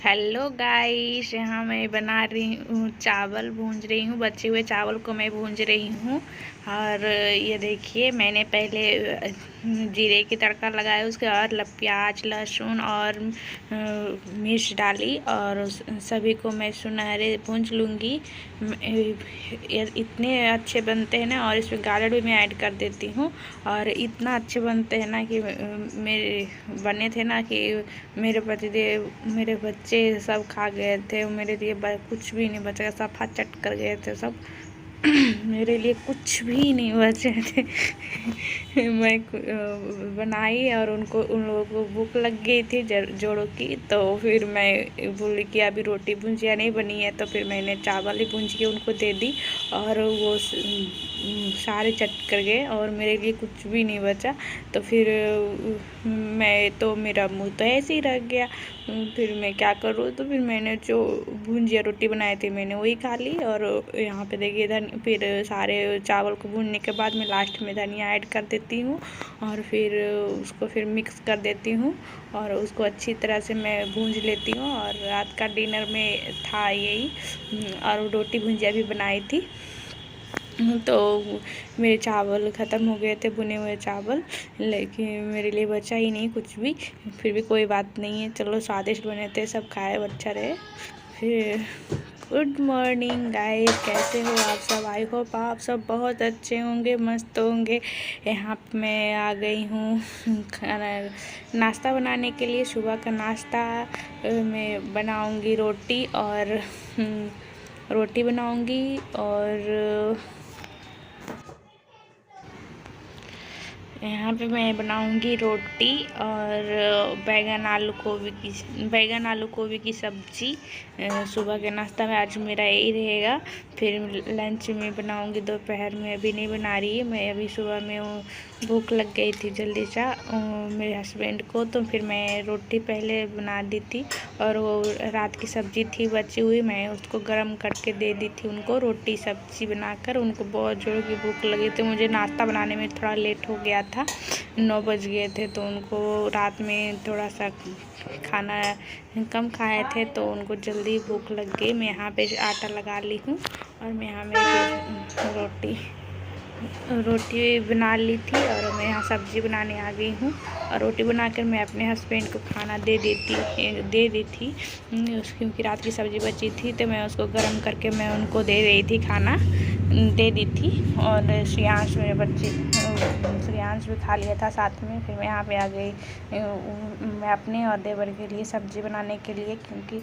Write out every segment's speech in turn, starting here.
Hello guys, यहाँ मैं बना रही हूँ, चावल भूंज रही हूँ। बचे हुए चावल को मैं भूंज रही हूँ। और ये देखिए, मैंने पहले जीरे की तड़का लगाया, उसके बाद प्याज लहसुन और मिर्च डाली और सभी को मैं सुनहरे भूंज लूँगी। इतने अच्छे बनते हैं ना, और इसमें गाजर भी मैं ऐड कर देती हूँ। और इतना अच्छे बनते हैं ना कि मेरे बने थे ना कि मेरे पतिदेव, मेरे बच्चे सब खा गए थे। मेरे लिए कुछ भी नहीं बचा, सफा चट कर गए थे सब। मेरे लिए कुछ भी नहीं बचे थे। मैं बनाई और उन लोगों को भूख लग गई थी जोड़ों की। तो फिर मैं बोली कि अभी रोटी भुजिया नहीं बनी है, तो फिर मैंने चावल ही भूंज के उनको दे दी और वो सारे चट कर गए और मेरे लिए कुछ भी नहीं बचा। तो फिर मेरा मुँह तो ऐसे ही रह गया। फिर मैं क्या करूँ, तो फिर मैंने जो भुंजिया रोटी बनाई थी मैंने वही खा ली। और यहाँ पे देखिए फिर सारे चावल को भूनने के बाद मैं लास्ट में धनिया ऐड कर देती हूँ और फिर उसको फिर मिक्स कर देती हूँ और उसको अच्छी तरह से मैं भूंज लेती हूँ। और रात का डिनर में था यही, और रोटी भुंजिया भी बनाई थी। तो मेरे चावल ख़त्म हो गए थे, भुने हुए चावल, लेकिन मेरे लिए बचा ही नहीं कुछ भी। फिर भी कोई बात नहीं है, चलो स्वादिष्ट बने थे, सब खाए, अच्छा रहे। फिर गुड मॉर्निंग गाइस, कैसे हो आप सब? आई होप आप सब बहुत अच्छे होंगे, मस्त होंगे। यहाँ पे मैं आ गई हूँ खाना नाश्ता बनाने के लिए। सुबह का नाश्ता मैं बनाऊँगी रोटी बनाऊँगी और यहाँ पे मैं बनाऊंगी रोटी और बैगन आलू गोभी की सब्जी। सुबह के नाश्ता में आज मेरा यही रहेगा। फिर लंच में बनाऊंगी, दोपहर में अभी नहीं बना रही है मैं। अभी सुबह में भूख लग गई थी जल्दी सा मेरे हस्बैंड को, तो फिर मैं रोटी पहले बना दी थी और वो रात की सब्ज़ी थी बची हुई, मैं उसको गर्म करके दे दी थी उनको। रोटी सब्ज़ी बनाकर उनको बहुत जोरों की भूख लगी थी। मुझे नाश्ता बनाने में थोड़ा लेट हो गया था, 9 बज गए थे, तो उनको रात में थोड़ा सा खाना कम खाए थे तो उनको जल्दी भूख लग गई। मैं यहाँ पे आटा लगा ली हूँ और मैं यहाँ में रोटी बना ली थी और मैं यहाँ सब्ज़ी बनाने आ गई हूँ। और रोटी बनाकर मैं अपने हस्बैंड को खाना दे दी थी क्योंकि रात की सब्ज़ी बची थी, तो मैं उसको गर्म करके मैं उनको दे रही थी, खाना दे दी थी। और श्रेयांश मेरे बच्चे श्रेयांश भी खा लिया था साथ में। फिर मैं यहाँ पे आ गई मैं अपने और देवर के लिए सब्ज़ी बनाने के लिए, क्योंकि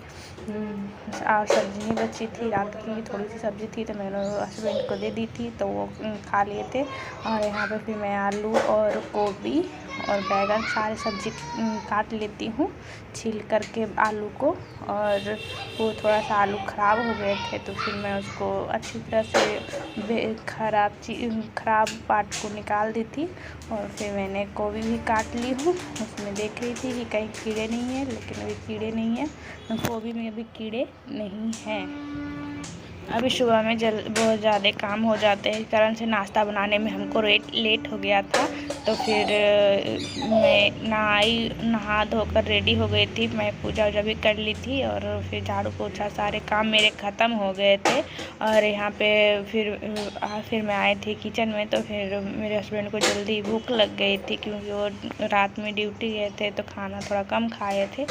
सब्ज़ी नहीं बची थी, रात की थोड़ी सी सब्ज़ी थी, तो मैंने हस्बैंड को दे दी थी, तो वो खा लिए थे। और यहाँ पे फिर मैं आलू और गोभी और बैगन सारे सब्ज़ी काट लेती हूँ छील करके आलू को। और वो थोड़ा सा आलू ख़राब हो गए थे, तो फिर मैं उसको अच्छी तरह से ख़राब पार्ट को निकाल दी थी। और फिर मैंने गोभी भी काट ली हूँ, उसमें देख रही थी कि कहीं कीड़े नहीं हैं, लेकिन अभी कीड़े नहीं हैं, गोभी में अभी कीड़े नहीं हैं। अभी सुबह में बहुत ज़्यादा काम हो जाते हैं, इस कारण से नाश्ता बनाने में हमको लेट हो गया था। तो फिर मैं नहा धोकर रेडी हो गई थी, मैं पूजा वूजा भी कर ली थी और फिर झाड़ू पोछा सारे काम मेरे ख़त्म हो गए थे। और यहाँ पे फिर मैं आई थी किचन में, तो फिर मेरे हस्बैंड को जल्दी भूख लग गई थी, क्योंकि वो रात में ड्यूटी गए थे तो खाना थोड़ा कम खाए थे।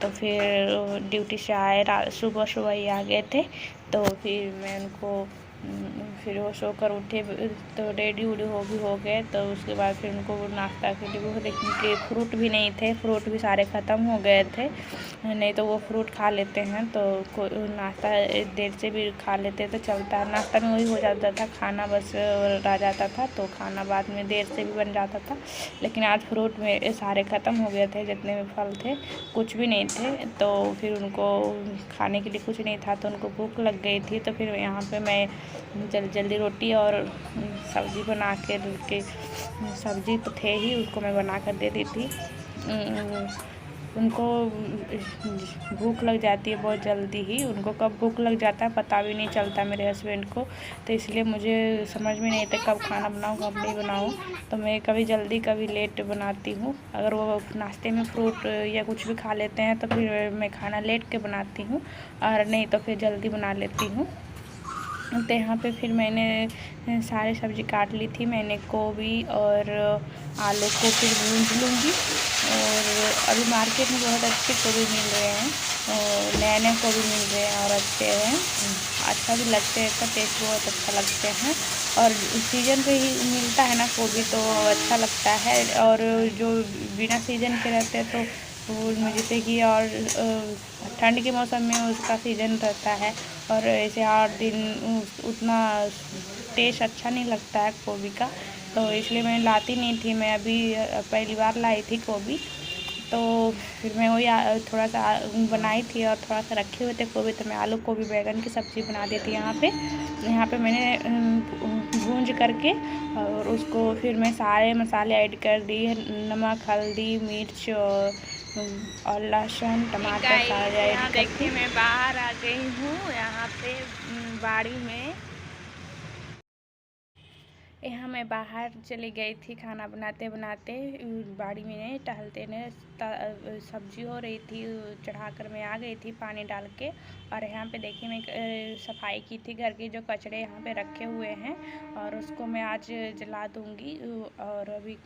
तो फिर ड्यूटी से आए सुबह ही आ गए थे। तो फिर मैं उनको फिर वो सोकर उठे तो रेडी वूडी हो गए। तो उसके बाद फिर उनको नाश्ता के लिए वो, लेकिन के फ्रूट भी नहीं थे, फ्रूट भी सारे ख़त्म हो गए थे, नहीं तो वो फ्रूट खा लेते हैं, तो नाश्ता देर से भी खा लेते तो चलता। नाश्ता में वही हो जाता था, खाना बस रह जाता था, तो खाना बाद में देर से भी बन जाता था। लेकिन आज फ्रूट में सारे ख़त्म हो गए थे, जितने भी फल थे कुछ भी नहीं थे, तो फिर उनको खाने के लिए कुछ नहीं था, तो उनको भूख लग गई थी। तो फिर यहाँ पे मैं जल्दी रोटी और सब्ज़ी बना के सब्ज़ी तो थे ही, उसको मैं बना कर दे दी थी। उनको भूख लग जाती है बहुत जल्दी ही। उनको कब भूख लग जाता है पता भी नहीं चलता मेरे हस्बैंड को। तो इसलिए मुझे समझ में नहीं आता कब खाना बनाऊँ कब नहीं बनाऊँ। तो मैं कभी जल्दी कभी लेट बनाती हूँ। अगर वो नाश्ते में फ्रूट या कुछ भी खा लेते हैं तो फिर मैं खाना लेट के बनाती हूँ, और नहीं तो फिर जल्दी बना लेती हूँ। तो यहाँ पे फिर मैंने सारे सब्ज़ी काट ली थी। मैंने गोभी और आलू को फिर भूंज लूँगी। और अभी मार्केट में बहुत अच्छे गोभी मिल रहे हैं, नए नए गोभी मिल रहे हैं और अच्छे हैं, अच्छा भी लगते हैं, इसका टेस्ट बहुत अच्छा लगते हैं। और सीजन पे ही मिलता है ना गोभी तो अच्छा लगता है। और जो बिना सीजन के रहते हैं तो वो जैसे कि और ठंड के मौसम में उसका सीजन रहता है, और ऐसे 8 दिन उतना टेस्ट अच्छा नहीं लगता है गोभी का। तो इसलिए मैं लाती नहीं थी। मैं अभी पहली बार लाई थी गोभी, तो फिर मैं वही थोड़ा सा बनाई थी और थोड़ा सा रखे हुए थे गोभी, तो मैं आलू गोभी बैगन की सब्ज़ी बना दी थी। यहाँ पे मैंने भूंज करके और उसको फिर मैं सारे मसाले ऐड कर दिए, नमक हल्दी मिर्च और लहसुन टमाटर सारे ऐड करके। देखिए मैं बाहर आ गई हूँ, यहाँ पे बाड़ी में। यहाँ मैं बाहर चली गई थी खाना बनाते बनाते, बाड़ी में टहलते ने सब्जी हो रही थी, चढ़ा कर मैं आ गई थी पानी डाल के। और यहाँ पे देखिए मैं सफाई की थी घर की, जो कचड़े यहाँ पे रखे हुए हैं और उसको मैं आज जला दूँगी। और अभी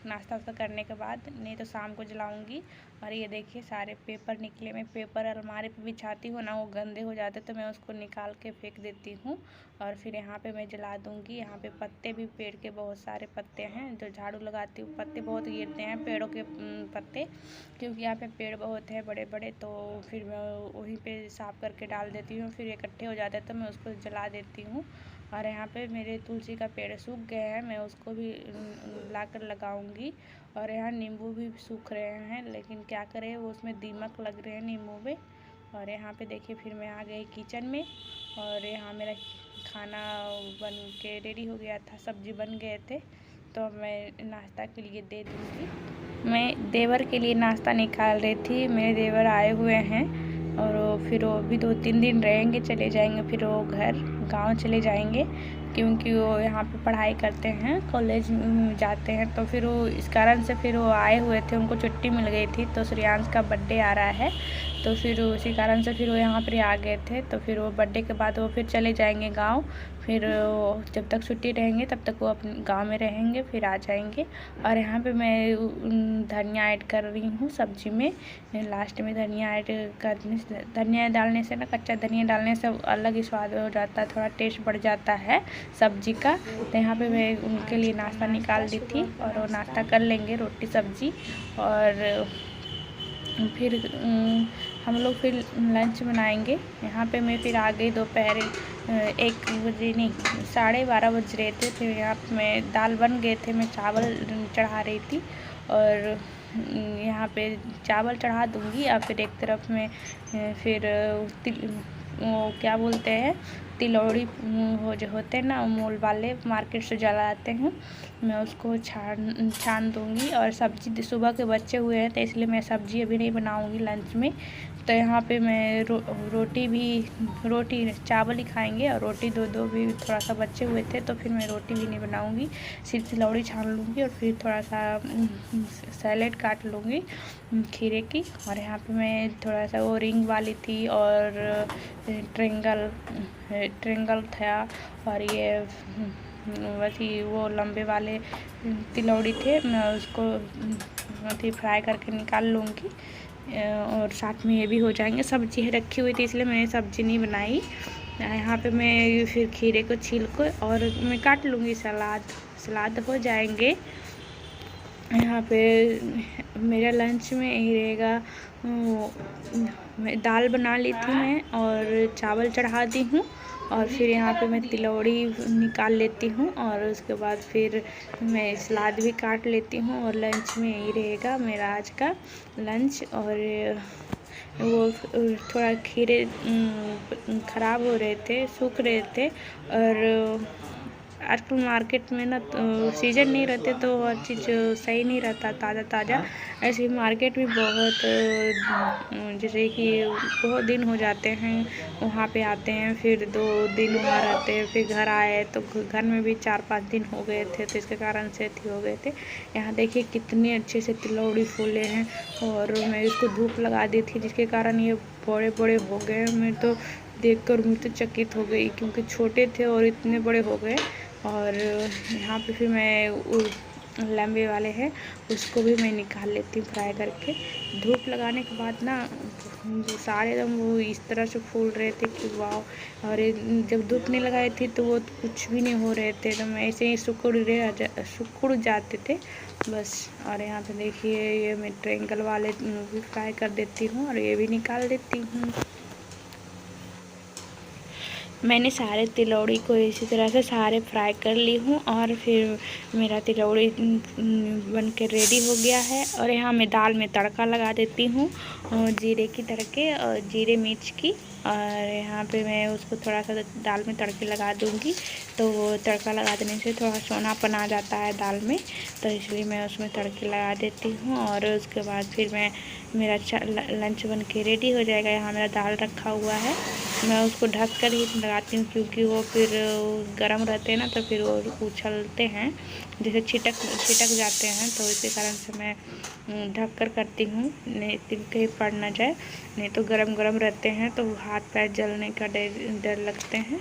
नाश्ता वास्ता करने के बाद, नहीं तो शाम को जलाऊँगी। और ये देखिए सारे पेपर निकले। मैं पेपर अलमारी पे बिछाती हूँ ना, वो गंदे हो जाते तो मैं उसको निकाल के फेंक देती हूँ और फिर यहाँ पे मैं जला दूँगी। यहाँ पे पत्ते भी, पेड़ के बहुत सारे पत्ते हैं, जो झाड़ू लगाती हूँ पत्ते बहुत गिरते हैं पेड़ों के पत्ते, क्योंकि यहाँ पे पेड़ बहुत है बड़े बड़े। तो फिर मैं वहीं पे साफ़ करके डाल देती हूँ, फिर इकट्ठे हो जाते हैं तो मैं उसको जला देती हूँ। और यहाँ पे मेरे तुलसी का पेड़ सूख गए हैं, मैं उसको भी ला कर लगाऊँगी। और यहाँ नींबू भी सूख रहे हैं, लेकिन क्या करें वो उसमें दीमक लग रहे हैं नींबू में। और यहाँ पे देखिए फिर मैं आ गई किचन में, और यहाँ मेरा खाना बन के रेडी हो गया था, सब्जी बन गए थे, तो मैं नाश्ता के लिए दे दूँगी। मैं देवर के लिए नाश्ता निकाल रही थी। मेरे देवर आए हुए हैं और फिर वो भी 2-3 दिन रहेंगे, चले जाएंगे, फिर वो घर गांव चले जाएंगे, क्योंकि वो यहाँ पे पढ़ाई करते हैं, कॉलेज जाते हैं। तो फिर वो इस कारण से फिर वो आए हुए थे, उनको छुट्टी मिल गई थी। तो श्रेयांश का बर्थडे आ रहा है, तो फिर उसी कारण से फिर वो यहाँ पर आ गए थे। तो फिर वो बर्थडे के बाद वो फिर चले जाएंगे गांव। फिर जब तक छुट्टी रहेंगे तब तक वो अपने गांव में रहेंगे, फिर आ जाएंगे। और यहाँ पे मैं धनिया ऐड कर रही हूँ सब्जी में। लास्ट में धनिया ऐड करने से, धनिया डालने से ना, कच्चा धनिया डालने से अलग ही स्वाद हो जाता है, थोड़ा टेस्ट बढ़ जाता है सब्जी का। तो यहाँ पे मैं उनके लिए नाश्ता निकाल दी थी, और वो नाश्ता कर लेंगे रोटी सब्जी। और फिर हम लोग फिर लंच बनाएंगे। यहाँ पे मैं फिर आ गई दोपहर 1 बजे, नहीं 12:30 बज रहे थे। फिर यहाँ पे मैं दाल बन गए थे, मैं चावल चढ़ा रही थी, और यहाँ पे चावल चढ़ा दूँगी। और फिर एक तरफ में फिर वो क्या बोलते हैं, तिलौड़ी हो जो होते हैं ना मोल वाले, मार्केट से जला आते हैं, मैं उसको छान दूँगी। और सब्जी सुबह के बचे हुए हैं, तो इसलिए मैं सब्जी अभी नहीं बनाऊँगी लंच में। तो यहाँ पे मैं रोटी चावल ही खाएंगे, और रोटी दो भी थोड़ा सा बचे हुए थे, तो फिर मैं रोटी भी नहीं बनाऊँगी, सिर्फ तिलौड़ी छान लूँगी। और फिर थोड़ा सा सैलेड काट लूँगी खीरे की। और यहाँ पे मैं थोड़ा सा वो रिंग वाली थी और ट्रेंगल था, और ये वैसी वो लंबे वाले तिलौड़ी थे, मैं उसको फ्राई करके निकाल लूँगी। और साथ में ये भी हो जाएंगे। सब्जी रखी हुई थी इसलिए मैंने सब्जी नहीं बनाई। यहाँ पे मैं फिर खीरे को छील कर और मैं काट लूँगी, सलाद हो जाएंगे। यहाँ पे मेरा लंच में यही रहेगा। मैं दाल बना ली थी मैं, और चावल चढ़ा दी हूँ, और फिर यहाँ पे मैं तिलौड़ी निकाल लेती हूँ, और उसके बाद फिर मैं सलाद भी काट लेती हूँ। और लंच में यही रहेगा मेरा आज का लंच। और वो थोड़ा खीरे ख़राब हो रहे थे, सूख रहे थे, और आजकल मार्केट में ना तो सीजन नहीं रहते तो हर चीज़ सही नहीं रहता ताज़ा ताज़ा। ऐसे मार्केट में बहुत जैसे कि बहुत दिन हो जाते हैं वहाँ पे आते हैं, फिर 2 दिन वहाँ रहते हैं, फिर घर आए तो घर में भी 4-5 दिन हो गए थे, तो इसके कारण से हो गए थे। यहाँ देखिए कितने अच्छे से तिलौड़ी फूले हैं, और मैं इसको धूप लगा दी थी जिसके कारण ये बड़े बड़े हो गए। मैं तो देखकर मैं तो चकित हो गई क्योंकि छोटे थे और इतने बड़े हो गए। और यहाँ पे फिर मैं लंबे वाले हैं उसको भी मैं निकाल लेती हूँ फ्राई करके। धूप लगाने के बाद ना सारे एकदम वो इस तरह से फूल रहे थे कि वाह। और जब धूप नहीं लगाई थी तो वो कुछ भी नहीं हो रहे थे, एकदम ऐसे ही सिकुड़ जाते थे बस। और यहाँ पे देखिए ये मैं ट्रायंगल वाले भी फ्राई कर देती हूँ और ये भी निकाल देती हूँ। मैंने सारे तिलौड़ी को इसी तरह से सारे फ्राई कर ली हूँ और फिर मेरा तिलौड़ी बन के रेडी हो गया है। और यहाँ मैं दाल में तड़का लगा देती हूँ जीरे की तड़के और जीरे मिर्च की। और यहाँ पे मैं उसको थोड़ा सा दाल में तड़के लगा दूँगी, तो वो तड़का लगा देने से थोड़ा सोनापन आ जाता है दाल में, तो इसलिए मैं उसमें तड़के लगा देती हूँ। और उसके बाद फिर मेरा लंच बन के रेडी हो जाएगा। यहाँ मेरा दाल रखा हुआ है, मैं उसको ढक कर ही लगाती हूँ क्योंकि वो फिर गर्म रहते हैं ना तो फिर वो उछलते हैं, जैसे छिटक जाते हैं, तो इसी कारण से मैं ढक कर करती हूँ, नहीं तो कहीं पड़ ना जाए, नहीं तो गरम रहते हैं तो हाथ पैर जलने का डर लगते हैं।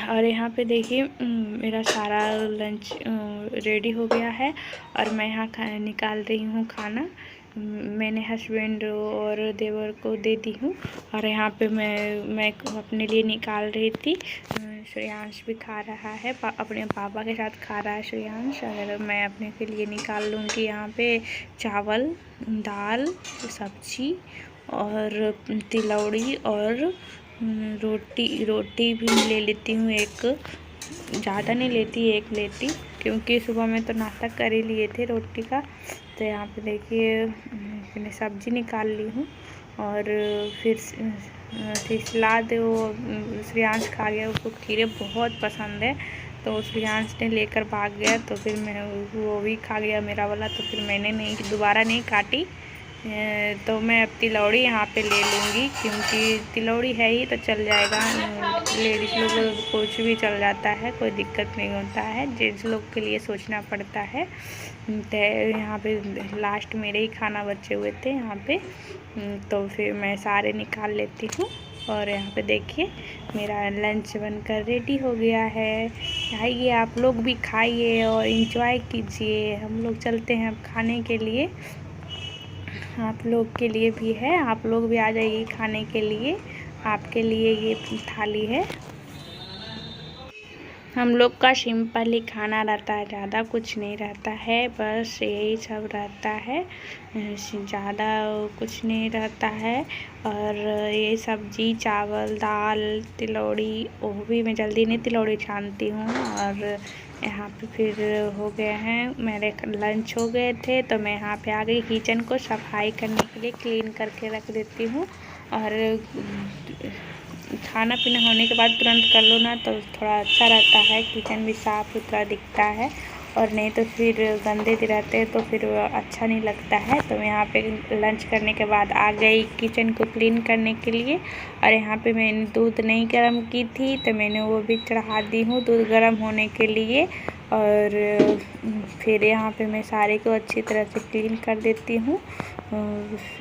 और यहाँ पे देखिए मेरा सारा लंच रेडी हो गया है और मैं यहाँ निकाल रही हूँ खाना। मैंने हस्बैंड और देवर को दे दी हूँ। और यहाँ पे मैं अपने लिए निकाल रही थी। श्रेयांश भी खा रहा है, अपने पापा के साथ खा रहा है श्रेयांश। अगर मैं अपने के लिए निकाल लूँगी यहाँ पे चावल, दाल, सब्जी और तिलौड़ी और रोटी भी ले लेती हूँ। एक ज़्यादा नहीं लेती, एक लेती, क्योंकि सुबह में तो नाश्ता कर ही लिए थे रोटी का। तो यहाँ पे देखिए मैंने सब्जी निकाल ली हूँ और फिर सलाद वो श्रेयांश खा गया, उसको खीरे बहुत पसंद है तो श्रेयांश ने लेकर भाग गया, तो फिर मैं वो भी खा गया मेरा वाला, तो फिर मैंने दोबारा नहीं काटी। तो मैं अब तिलौड़ी यहाँ पे ले लूँगी क्योंकि तिलौड़ी है ही तो चल जाएगा। लेडीज़ लोग कुछ भी चल जाता है, कोई दिक्कत नहीं होता है, जेंट्स लोग के लिए सोचना पड़ता है। तो यहाँ पे लास्ट मेरे ही खाना बचे हुए थे यहाँ पे, तो फिर मैं सारे निकाल लेती हूँ। और यहाँ पे देखिए मेरा लंच बनकर रेडी हो गया है। आइए आप लोग भी खाइए और इंजॉय कीजिए। हम लोग चलते हैं अब खाने के लिए, आप लोग के लिए भी है, आप लोग भी आ जाइए खाने के लिए। आपके लिए ये थाली है। हम लोग का सिंपल ही खाना रहता है, ज़्यादा कुछ नहीं रहता है, बस यही सब रहता है, ज़्यादा कुछ नहीं रहता है। और ये सब्जी, चावल, दाल, तिलौड़ी, वो भी मैं जल्दी नहीं तिलौड़ी छानती हूँ। और यहाँ पे फिर हो गए हैं मेरे लंच हो गए थे, तो मैं यहाँ पे आ गई किचन को सफाई करने के लिए, क्लीन करके रख देती हूँ। और खाना पीना होने के बाद तुरंत कर लो ना तो थोड़ा अच्छा रहता है, किचन भी साफ़ सुथरा दिखता है, और नहीं तो फिर गंदे रहते हैं तो फिर अच्छा नहीं लगता है। तो मैं यहाँ पे लंच करने के बाद आ गई किचन को क्लीन करने के लिए। और यहाँ पे मैंने दूध नहीं गर्म की थी तो मैंने वो भी चढ़ा दी हूँ दूध गर्म होने के लिए। और फिर यहाँ पे मैं सारे को अच्छी तरह से क्लीन कर देती हूँ,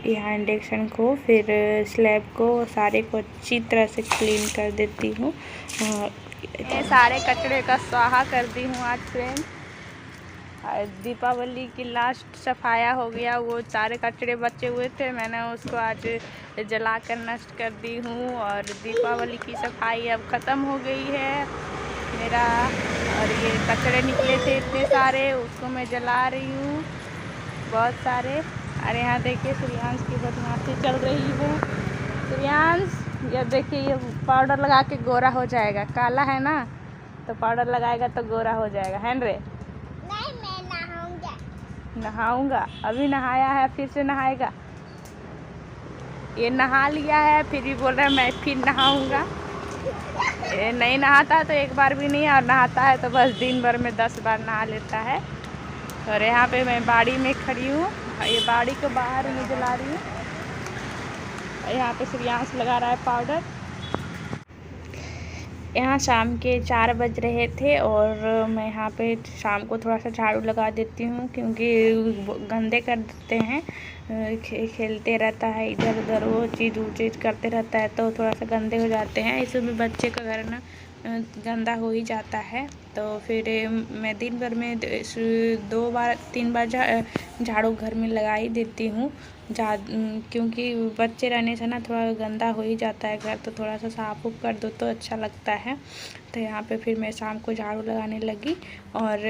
यहाँ इंडक्शन को, फिर स्लैब को, सारे को अच्छी तरह से क्लीन कर देती हूँ। सारे कचरे का स्वाहा कर दी हूँ आज फ्रेंड। दीपावली की लास्ट सफाया हो गया, वो सारे कचरे बचे हुए थे, मैंने उसको आज जला कर नष्ट कर दी हूँ। और दीपावली की सफाई अब ख़त्म हो गई है मेरा। और ये कचरे निकले थे इतने सारे, उसको मैं जला रही हूँ बहुत सारे। अरे यहाँ देखिए श्रेयांश की बदमाशी चल रही है। श्रेयांश ये देखिए ये पाउडर लगा के गोरा हो जाएगा, काला है ना तो पाउडर लगाएगा तो गोरा हो जाएगा, है रे? नहीं मैं नहाऊंगा। नहाऊंगा? अभी नहाया है फिर से नहाएगा? ये नहा लिया है फिर भी बोल रहा है मैं फिर नहाऊंगा। नहीं नहाता है तो एक बार भी नहीं, और नहाता है तो बस दिन भर में 10 बार नहा लेता है। और यहाँ पे मैं बाड़ी में खड़ी हूँ, ये बाड़ी को बाहर में जला रही हूँ। यहाँ पे श्रेयांश लगा रहा है पाउडर। यहाँ शाम के 4 बज रहे थे और मैं यहाँ पे शाम को थोड़ा सा झाड़ू लगा देती हूँ, क्योंकि गंदे कर देते हैं, खेलते रहता है इधर उधर, वो चीज़ करते रहता है तो थोड़ा सा गंदे हो जाते हैं। इसमें बच्चे का घर ना गंदा हो ही जाता है। तो फिर मैं दिन भर में 3 बार झाड़ू घर में लगा ही देती हूँ, क्योंकि बच्चे रहने से ना थोड़ा गंदा हो ही जाता है घर, तो थोड़ा सा साफ उफ कर दो तो अच्छा लगता है। तो यहाँ पे फिर मैं शाम को झाड़ू लगाने लगी, और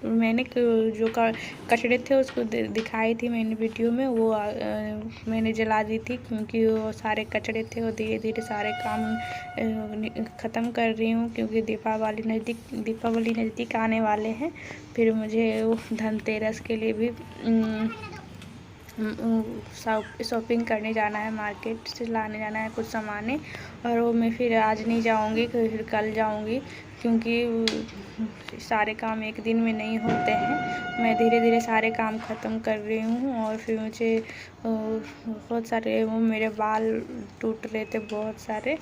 मैंने जो कचड़े थे उसको दिखाई थी मैंने वीडियो में, वो मैंने जला दी थी, क्योंकि वो सारे कचड़े थे। वो धीरे धीरे सारे काम ख़त्म कर रही हूँ, क्योंकि दीपावली नज़दीक आने वाले हैं। फिर मुझे धनतेरस के लिए भी शॉपिंग करने जाना है, मार्केट से लाने जाना है कुछ सामानें, और वो मैं फिर आज नहीं जाऊंगी, फिर कल जाऊंगी, क्योंकि सारे काम एक दिन में नहीं होते हैं। मैं धीरे धीरे सारे काम ख़त्म कर रही हूँ। और फिर मुझे बहुत सारे वो मेरे बाल टूट रहे थे बहुत सारे,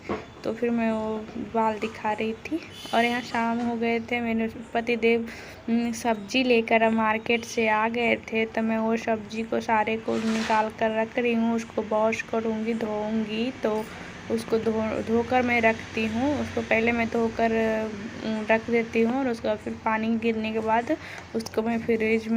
तो फिर मैं वो बाल दिखा रही थी। और यहाँ शाम हो गए थे, मेरे पतिदेव सब्जी लेकर मार्केट से आ गए थे, तो मैं वो सब्जी को सारे को निकाल कर रख रही हूँ। उसको वॉश करूँगी, धोऊँगी, तो उसको धोकर मैं रखती हूँ। उसको पहले मैं धोकर रख देती हूँ, और उसका फिर पानी गिरने के बाद उसको मैं फ्रिज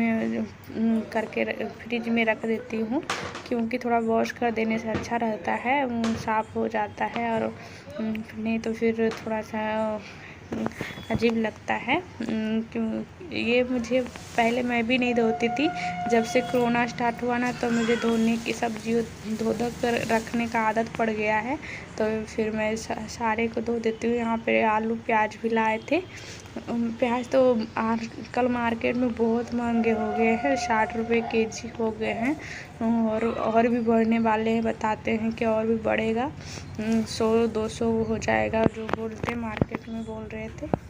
में रख देती हूँ, क्योंकि थोड़ा वॉश कर देने से अच्छा रहता है, साफ़ हो जाता है। और नहीं तो फिर थोड़ा सा अजीब लगता है। क्यों ये मुझे पहले मैं भी नहीं धोती थी, जब से कोरोना स्टार्ट हुआ ना, तो मुझे धोने की सब्जी धो कर रखने का आदत पड़ गया है, तो फिर मैं सारे को धो देती हूँ। यहाँ पे आलू प्याज भी लाए थे। प्याज तो कल मार्केट में बहुत महंगे हो गए हैं, 60 रुपये केजी हो गए हैं, और भी बढ़ने वाले हैं, बताते हैं कि और भी बढ़ेगा, 100-200 हो जाएगा, जो बोलते मार्केट में बोल रहे थे।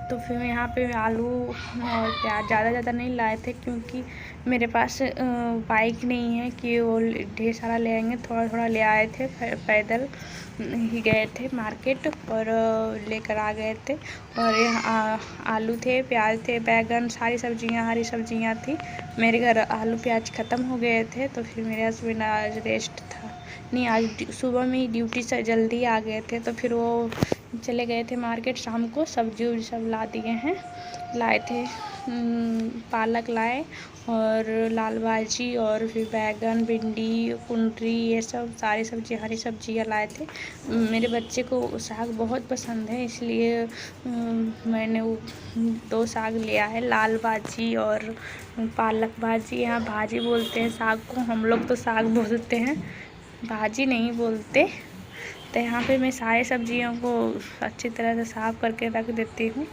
तो फिर यहाँ पे आलू और प्याज ज़्यादा नहीं लाए थे, क्योंकि मेरे पास बाइक नहीं है कि वो ढेर सारा ले आएंगे, थोड़ा थोड़ा ले आए थे, पैदल ही गए थे मार्केट और लेकर आ गए थे। और यहाँ आलू थे, प्याज थे, बैगन, सारी सब्जियाँ, हरी सब्जियाँ थी। मेरे घर आलू प्याज ख़त्म हो गए थे, तो फिर मेरे हस्बैंड आज रेस्ट था, नहीं आज सुबह में ही ड्यूटी से जल्दी आ गए थे, तो फिर वो चले गए थे मार्केट। शाम को सब्जी सब ला दिए हैं, लाए थे पालक लाए, और लाल भाजी, और फिर बैगन, भिंडी, कुंदरी, ये सब सारी सब्जी, हरी सब्जियाँ लाए थे। मेरे बच्चे को साग बहुत पसंद है, इसलिए मैंने वो 2 साग लिया है, लाल भाजी और पालक भाजी। यहाँ भाजी बोलते हैं साग को, हम लोग तो साग बोलते हैं, भाजी नहीं बोलते। तो यहाँ पे मैं सारे सब्जियों को अच्छी तरह से साफ़ करके रख देती हूँ,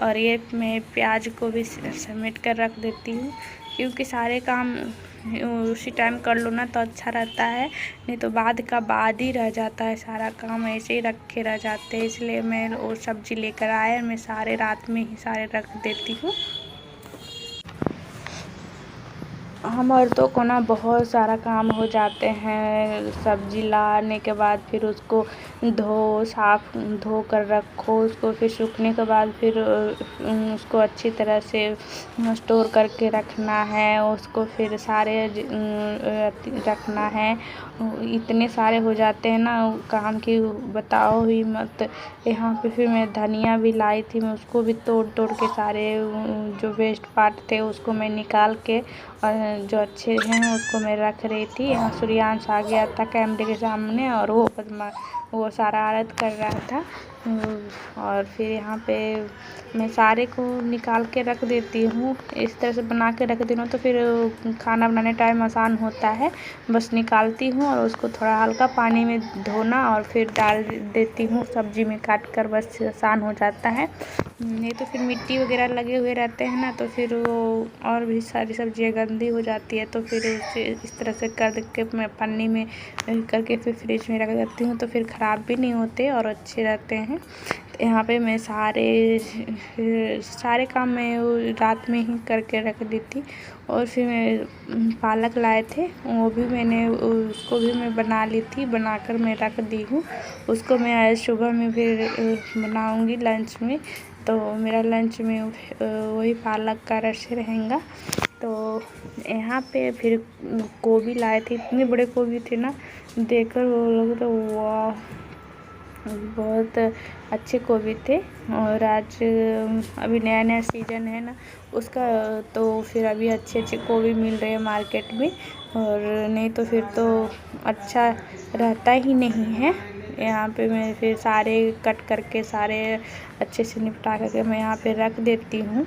और ये मैं प्याज को भी समेट कर रख देती हूँ, क्योंकि सारे काम उसी टाइम कर लो ना तो अच्छा रहता है, नहीं तो बाद ही रह जाता है, सारा काम ऐसे ही रखे रह जाते हैं। इसलिए मैं वो सब्ज़ी लेकर आए, मैं सारे रात में ही सारे रख देती हूँ। हम औरतों को ना बहुत सारा काम हो जाते हैं, सब्जी लाने के बाद फिर उसको धो कर रखो, उसको फिर सूखने के बाद फिर उसको अच्छी तरह से स्टोर करके रखना है, उसको फिर सारे रखना है। इतने सारे हो जाते हैं ना काम की बताओ ही मत। यहाँ पे फिर मैं धनिया भी लाई थी, मैं उसको भी तोड़ के सारे जो वेस्ट पार्ट थे उसको मैं निकाल के, और जो अच्छे हैं उसको मैं रख रही थी। यहाँ सूर्यांश आ गया था कैमरे के सामने, और वो सारा आरत कर रहा था। और फिर यहाँ पे मैं सारे को निकाल के रख देती हूँ, इस तरह से बना के रख देना, तो फिर खाना बनाने टाइम आसान होता है। बस निकालती हूँ और उसको थोड़ा हल्का पानी में धोना, और फिर डाल देती हूँ सब्जी में काट कर, बस आसान हो जाता है। नहीं तो फिर मिट्टी वगैरह लगे हुए रहते हैं ना, तो फिर वो और भी सारी सब्जियाँ गंदी हो जाती है। तो फिर उसे इस तरह से कर के मैं पन्नी में करके फिर फ्रिज में रख देती हूँ, तो फिर ख़राब भी नहीं होते और अच्छे रहते हैं। तो यहाँ पे मैं सारे काम मैं रात में ही करके रख दी थी। और फिर मैं पालक लाए थे, वो भी मैंने उसको भी मैं बना ली थी, बनाकर मैं रख दी हूँ। उसको मैं आज सुबह में फिर बनाऊँगी लंच में। तो मेरा लंच में वही पालक का रस रहेगा। तो यहाँ पे फिर गोभी लाए थे, इतने बड़े गोभी थे ना, देखकर वो लोग तो वाह, बहुत अच्छे गोभी थे। और आज अभी नया नया सीजन है ना उसका, तो फिर अभी अच्छे अच्छे गोभी मिल रहे हैं मार्केट में। और नहीं तो फिर तो अच्छा रहता ही नहीं है। यहाँ पे मैं फिर सारे कट करके सारे अच्छे से निपटा करके मैं यहाँ पे रख देती हूँ।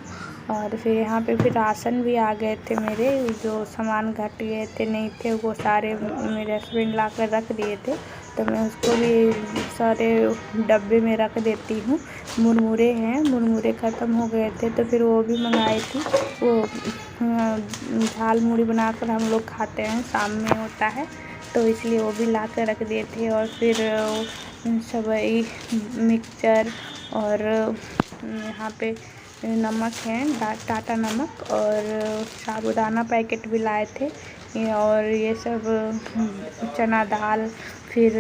और फिर यहाँ पे फिर राशन भी आ गए थे मेरे, जो सामान घट गए थे नहीं थे वो सारे मेरे हस्बैंड ला कर रख दिए थे। तो मैं उसको भी सारे डब्बे में रख देती हूँ। मुरमुरे हैं, मुरमुरे ख़त्म हो गए थे तो फिर वो भी मंगाई थी। वो झाल मुड़ी बनाकर हम लोग खाते हैं, शाम में होता है तो इसलिए वो भी ला कर रख दिए थे। और फिर सेवई, मिक्सचर और यहाँ पे नमक है, टाटा नमक, और साबूदाना पैकेट भी लाए थे। और ये सब चना दाल, फिर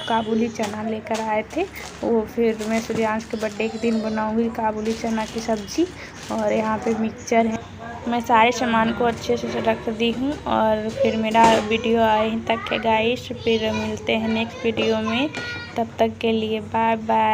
काबुली चना लेकर आए थे। वो फिर मैं सूर्यांश के बर्थडे के दिन बनाऊंगी काबुली चना की सब्ज़ी। और यहाँ पे मिक्सचर है। मैं सारे सामान को अच्छे से रख दी हूँ। और फिर मेरा वीडियो यहीं तक है गाइस, फिर मिलते हैं नेक्स्ट वीडियो में। तब तक के लिए बाय बाय।